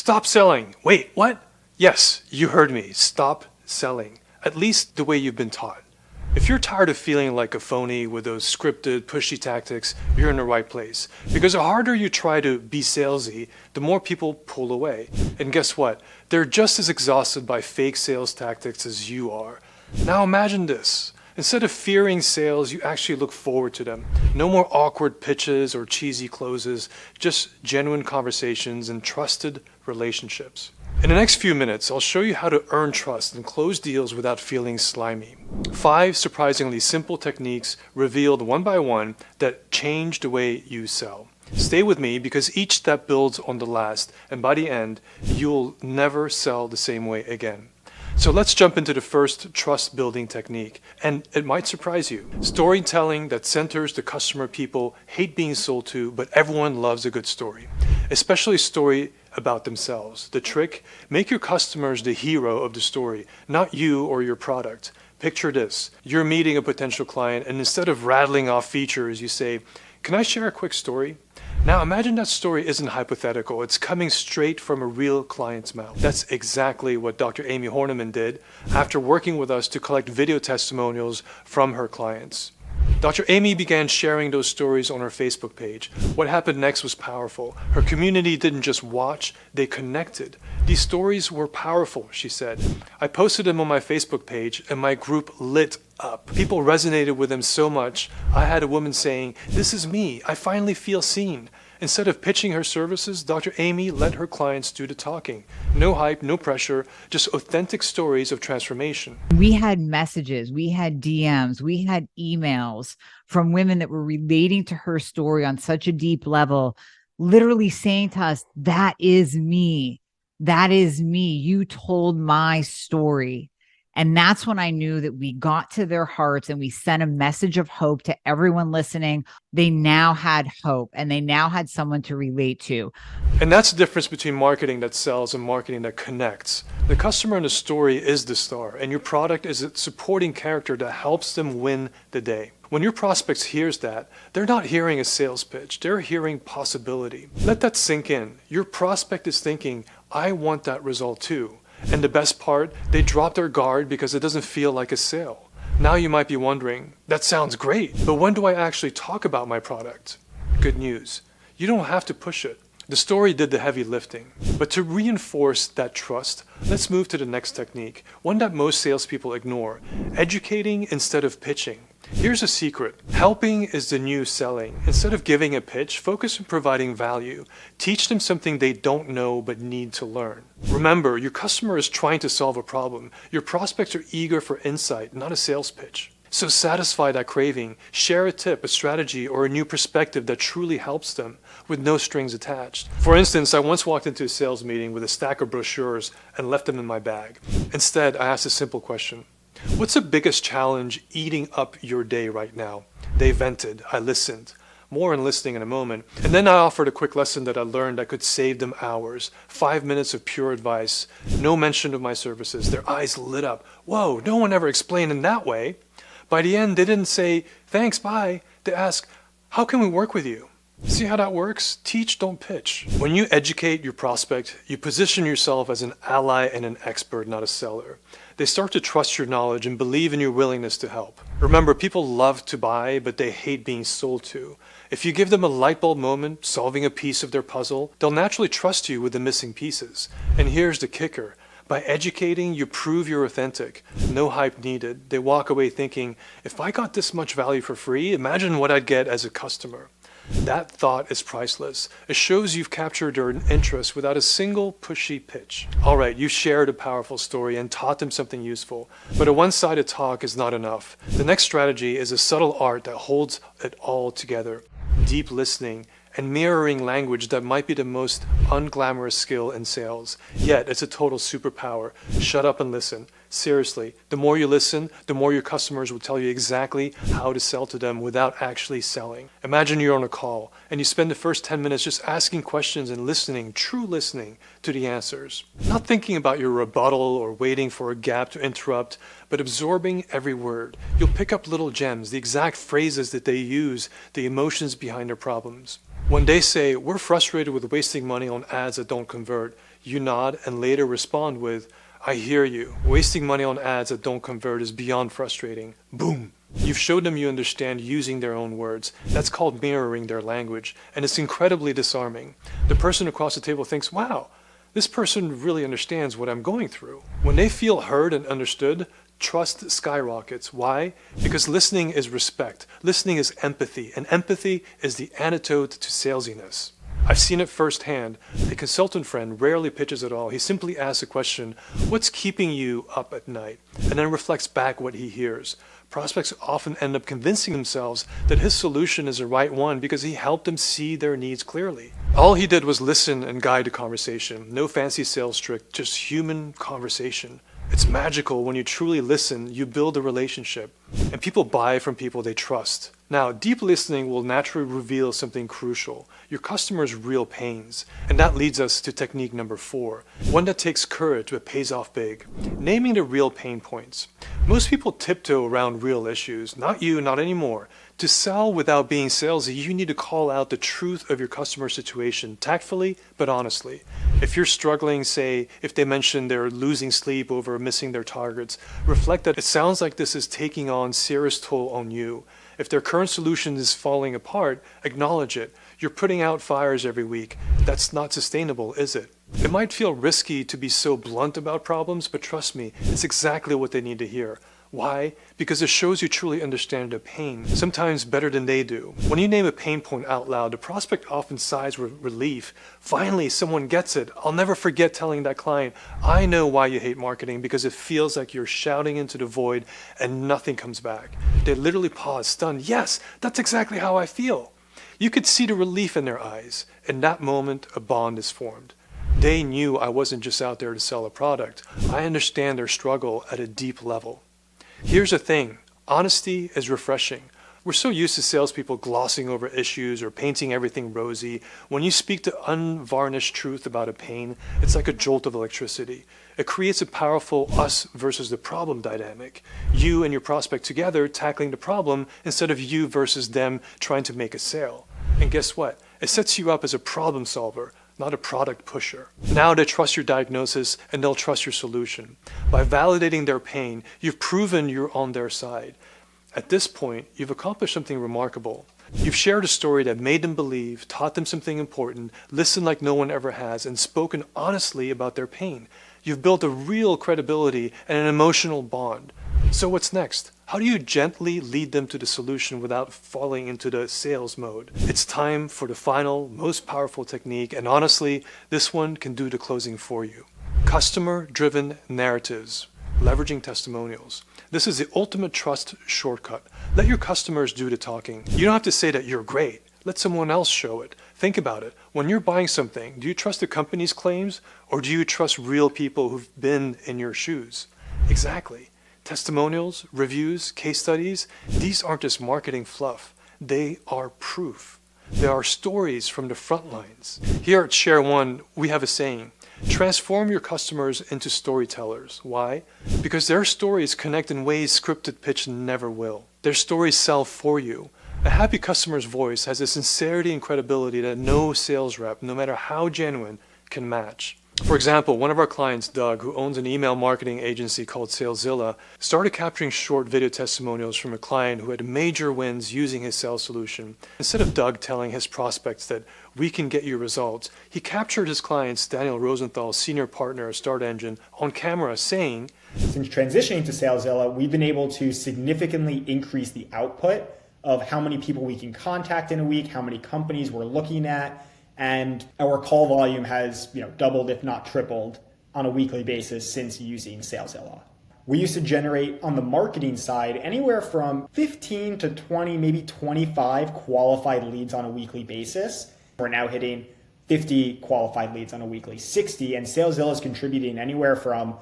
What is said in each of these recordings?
Stop selling. Wait, what? Yes, you heard me. Stop selling. At least the way you've been taught. If you're tired of feeling like a phony with those scripted, pushy tactics, you're in the right place. Because the harder you try to be salesy, the more people pull away. And guess what? They're just as exhausted by fake sales tactics as you are. Now imagine this. Instead of fearing sales, you actually look forward to them. No more awkward pitches or cheesy closes, just genuine conversations and trusted relationships. In the next few minutes, I'll show you how to earn trust and close deals without feeling slimy. 5 surprisingly simple techniques revealed one by one that change the way you sell. Stay with me because each step builds on the last, and by the end, you'll never sell the same way again. So let's jump into the first trust building technique, and it might surprise you. Storytelling that centers the customer. People hate being sold to, but everyone loves a good story, especially a story about themselves. The trick, make your customers the hero of the story, not you or your product. Picture this, you're meeting a potential client and instead of rattling off features, you say, "Can I share a quick story?" Now imagine that story isn't hypothetical, it's coming straight from a real client's mouth. That's exactly what Dr. Amy Horniman did after working with us to collect video testimonials from her clients. Dr. Amy began sharing those stories on her Facebook page. What happened next was powerful. Her community didn't just watch, they connected. These stories were powerful, she said. I posted them on my Facebook page and my group lit up. People resonated with them so much. I had a woman saying, "This is me, I finally feel seen." Instead of pitching her services, Dr. Amy let her clients do the talking. No hype, no pressure, just authentic stories of transformation. We had messages, we had DMs, we had emails from women that were relating to her story on such a deep level, literally saying to us, "That is me. That is me. You told my story." And that's when I knew that we got to their hearts and we sent a message of hope to everyone listening. They now had hope and they now had someone to relate to. And that's the difference between marketing that sells and marketing that connects. The customer in the story is the star, and your product is a supporting character that helps them win the day. When your prospects hears that, they're not hearing a sales pitch, they're hearing possibility. Let that sink in. Your prospect is thinking, "I want that result too." And the best part, they drop their guard because it doesn't feel like a sale. Now you might be wondering, that sounds great, but when do I actually talk about my product? Good news, you don't have to push it. The story did the heavy lifting. But to reinforce that trust, let's move to the next technique, one that most salespeople ignore, educating instead of pitching. Here's a secret. Helping is the new selling. Instead of giving a pitch, focus on providing value. Teach them something they don't know but need to learn. Remember, your customer is trying to solve a problem. Your prospects are eager for insight, not a sales pitch. So satisfy that craving. Share a tip, a strategy, or a new perspective that truly helps them with no strings attached. For instance, I once walked into a sales meeting with a stack of brochures and left them in my bag. Instead, I asked a simple question. What's the biggest challenge eating up your day right now? They vented. I listened. More on listening in a moment. And then I offered a quick lesson that I learned that could save them hours. 5 minutes of pure advice. No mention of my services. Their eyes lit up. Whoa, no one ever explained in that way. By the end, they didn't say, "Thanks, bye." They asked, "How can we work with you?" See how that works? Teach, don't pitch. When you educate your prospect, you position yourself as an ally and an expert, not a seller. They start to trust your knowledge and believe in your willingness to help. Remember, people love to buy, but they hate being sold to. If you give them a light bulb moment, solving a piece of their puzzle, they'll naturally trust you with the missing pieces. And here's the kicker. By educating, you prove you're authentic. No hype needed. They walk away thinking, if I got this much value for free, imagine what I'd get as a customer. That thought is priceless. It shows you've captured their interest without a single pushy pitch. All right, you shared a powerful story and taught them something useful, but a one-sided talk is not enough. The next strategy is a subtle art that holds it all together. Deep listening and mirroring language that might be the most unglamorous skill in sales. Yet, it's a total superpower. Shut up and listen. Seriously, the more you listen, the more your customers will tell you exactly how to sell to them without actually selling. Imagine you're on a call and you spend the first 10 minutes just asking questions and listening, true listening to the answers. Not thinking about your rebuttal or waiting for a gap to interrupt, but absorbing every word. You'll pick up little gems, the exact phrases that they use, the emotions behind their problems. When they say, "We're frustrated with wasting money on ads that don't convert," You nod and later respond with, I hear you. Wasting money on ads that don't convert is beyond frustrating. Boom. You've showed them you understand using their own words. That's called mirroring their language, and it's incredibly disarming. The person across the table thinks, wow, this person really understands what I'm going through. When they feel heard and understood, trust skyrockets. Why? Because listening is respect. Listening is empathy, and empathy is the antidote to salesiness. I've seen it firsthand. A consultant friend rarely pitches at all. He simply asks a question, what's keeping you up at night? And then reflects back what he hears. Prospects often end up convincing themselves that his solution is the right one because he helped them see their needs clearly. All he did was listen and guide the conversation. No fancy sales trick, just human conversation. It's magical. When you truly listen, you build a relationship, and people buy from people they trust. Now, deep listening will naturally reveal something crucial, your customer's real pains. And that leads us to technique number 4, one that takes courage but pays off big. Naming the real pain points. Most people tiptoe around real issues. Not you, not anymore. To sell without being salesy, you need to call out the truth of your customer situation tactfully but honestly. If you're struggling, say, if they mention they're losing sleep over missing their targets, reflect that it sounds like this is taking on serious toll on you. If their current solution is falling apart, acknowledge it. You're putting out fires every week. That's not sustainable, is it? It might feel risky to be so blunt about problems, but trust me, it's exactly what they need to hear. Why? Because it shows you truly understand their pain, sometimes better than they do. When you name a pain point out loud, the prospect often sighs with relief. Finally, someone gets it. I'll never forget telling that client, I know why you hate marketing, because it feels like you're shouting into the void and nothing comes back. They literally pause, stunned. Yes, that's exactly how I feel. You could see the relief in their eyes. In that moment, a bond is formed. They knew I wasn't just out there to sell a product. I understand their struggle at a deep level. Here's the thing, honesty is refreshing. We're so used to salespeople glossing over issues or painting everything rosy. When you speak the unvarnished truth about a pain, it's like a jolt of electricity. It creates a powerful us versus the problem dynamic. You and your prospect together tackling the problem instead of you versus them trying to make a sale. And guess what? It sets you up as a problem solver, not a product pusher. Now they trust your diagnosis and they'll trust your solution. By validating their pain, you've proven you're on their side. At this point, you've accomplished something remarkable. You've shared a story that made them believe, taught them something important, listened like no one ever has, and spoken honestly about their pain. You've built a real credibility and an emotional bond. So what's next? How do you gently lead them to the solution without falling into the sales mode? It's time for the final, most powerful technique, and honestly, this one can do the closing for you. Customer-driven narratives, leveraging testimonials. This is the ultimate trust shortcut. Let your customers do the talking. You don't have to say that you're great. Let someone else show it. Think about it. When you're buying something, do you trust the company's claims or do you trust real people who've been in your shoes? Exactly. Testimonials, reviews, case studies, these aren't just marketing fluff. They are proof. They are stories from the front lines. Here at Share One, we have a saying, transform your customers into storytellers. Why? Because their stories connect in ways scripted pitch never will. Their stories sell for you. A happy customer's voice has a sincerity and credibility that no sales rep, no matter how genuine, can match. For example, one of our clients, Doug, who owns an email marketing agency called Salesy, started capturing short video testimonials from a client who had major wins using his sales solution. Instead of Doug telling his prospects that we can get you results, he captured his client's Daniel Rosenthal, senior partner at Start Engine, on camera saying, since transitioning to Salesy, we've been able to significantly increase the output of how many people we can contact in a week, how many companies we're looking at, and our call volume has doubled, if not tripled, on a weekly basis since using Salesy. We used to generate on the marketing side anywhere from 15 to 20, maybe 25 qualified leads on a weekly basis. We're now hitting 50 qualified leads on a weekly, 60, and Salesy is contributing anywhere from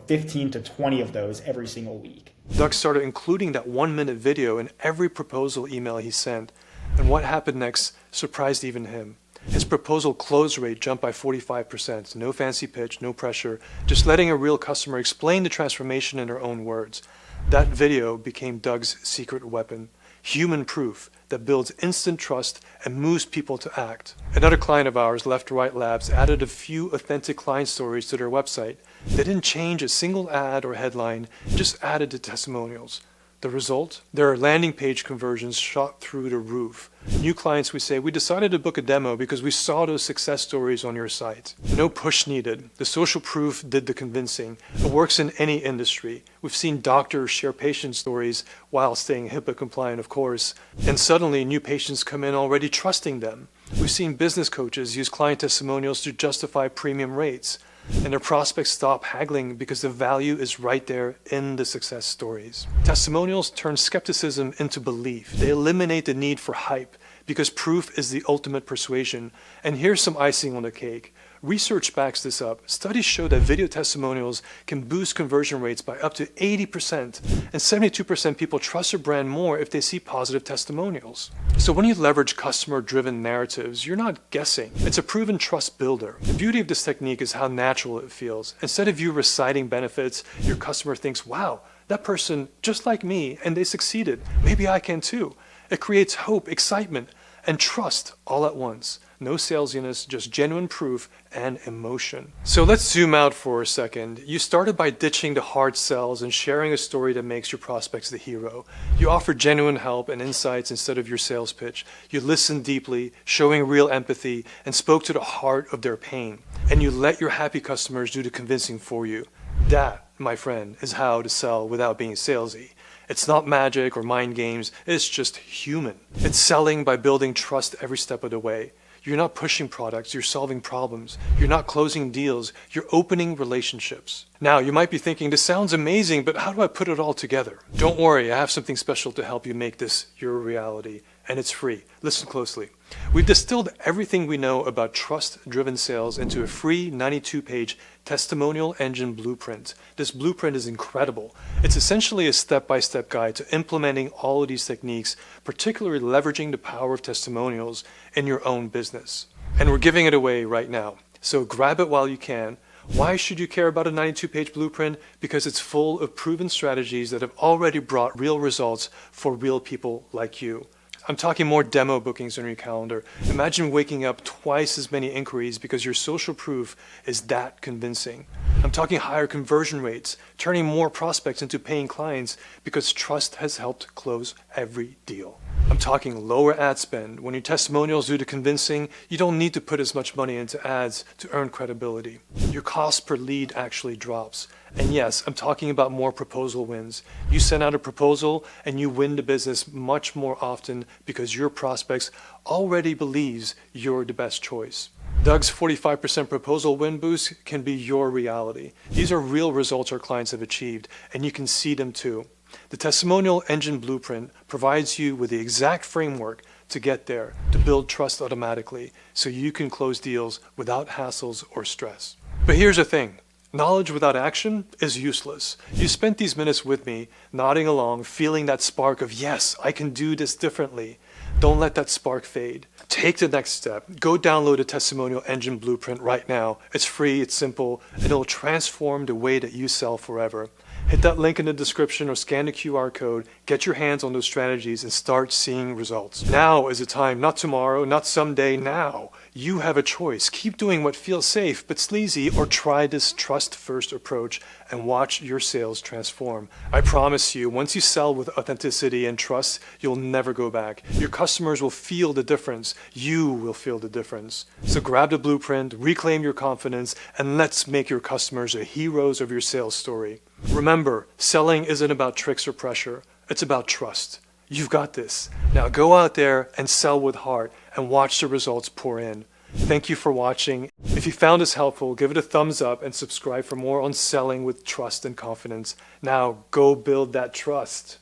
15 to 20 of those every single week. Doug started including that 1-minute video in every proposal email he sent, and what happened next surprised even him. His proposal close rate jumped by 45%. No fancy pitch, no pressure, just letting a real customer explain the transformation in their own words. That video became Doug's secret weapon. human proof that builds instant trust and moves people to act. Another client of ours, Left to Right Labs, added a few authentic client stories to their website. They didn't change a single ad or headline, just added the testimonials. The result? Their landing page conversions shot through the roof. New clients, we say, we decided to book a demo because we saw those success stories on your site. No push needed. The social proof did the convincing. It works in any industry. We've seen doctors share patient stories while staying HIPAA compliant, of course, and suddenly new patients come in already trusting them. We've seen business coaches use client testimonials to justify premium rates, and their prospects stop haggling because the value is right there in the success stories. Testimonials turn skepticism into belief. They eliminate the need for hype because proof is the ultimate persuasion. And here's some icing on the cake. Research backs this up. Studies show that video testimonials can boost conversion rates by up to 80%, and 72% people trust their brand more if they see positive testimonials. So when you leverage customer-driven narratives, you're not guessing. It's a proven trust builder. The beauty of this technique is how natural it feels. Instead of you reciting benefits, your customer thinks, wow, that person just like me and they succeeded. Maybe I can too. It creates hope, excitement, and trust all at once. No salesiness, just genuine proof and emotion. So let's zoom out for a second. You started by ditching the hard sells and sharing a story that makes your prospects the hero. You offered genuine help and insights instead of your sales pitch. You listened deeply, showing real empathy, and spoke to the heart of their pain. And you let your happy customers do the convincing for you. That, my friend, is how to sell without being salesy. It's not magic or mind games, it's just human. It's selling by building trust every step of the way. You're not pushing products, you're solving problems. You're not closing deals, you're opening relationships. Now, you might be thinking, this sounds amazing, but how do I put it all together? Don't worry, I have something special to help you make this your reality, and it's free. Listen closely. We've distilled everything we know about trust-driven sales into a free 92-page Testimonial Engine Blueprint. This blueprint is incredible. It's essentially a step-by-step guide to implementing all of these techniques, particularly leveraging the power of testimonials in your own business. And we're giving it away right now. So grab it while you can. Why should you care about a 92-page blueprint? Because it's full of proven strategies that have already brought real results for real people like you. I'm talking more demo bookings on your calendar. Imagine waking up twice as many inquiries because your social proof is that convincing. I'm talking higher conversion rates, turning more prospects into paying clients because trust has helped close every deal. I'm talking lower ad spend. When your testimonials do the convincing, you don't need to put as much money into ads to earn credibility. Your cost per lead actually drops. And yes, I'm talking about more proposal wins. You send out a proposal and you win the business much more often because your prospects already believes you're the best choice. Doug's 45% proposal win boost can be your reality. These are real results our clients have achieved, and you can see them too. The Testimonial Engine Blueprint provides you with the exact framework to get there, to build trust automatically, so you can close deals without hassles or stress. But here's the thing. Knowledge without action is useless. You spent these minutes with me, nodding along, feeling that spark of, yes, I can do this differently. Don't let that spark fade. Take the next step. Go download the Testimonial Engine Blueprint right now. It's free, it's simple, and it'll transform the way that you sell forever. Hit that link in the description or scan the QR code, get your hands on those strategies and start seeing results. Now is the time, not tomorrow, not someday, now. You have a choice. Keep doing what feels safe but sleazy, or try this trust-first approach and watch your sales transform. I promise you, once you sell with authenticity and trust, you'll never go back. Your customers will feel the difference. You will feel the difference. So grab the blueprint, reclaim your confidence, and let's make your customers the heroes of your sales story. Remember, selling isn't about tricks or pressure. It's about trust. You've got this. Now go out there and sell with heart and watch the results pour in. Thank you for watching. If you found this helpful, give it a thumbs up and subscribe for more on selling with trust and confidence. Now go build that trust.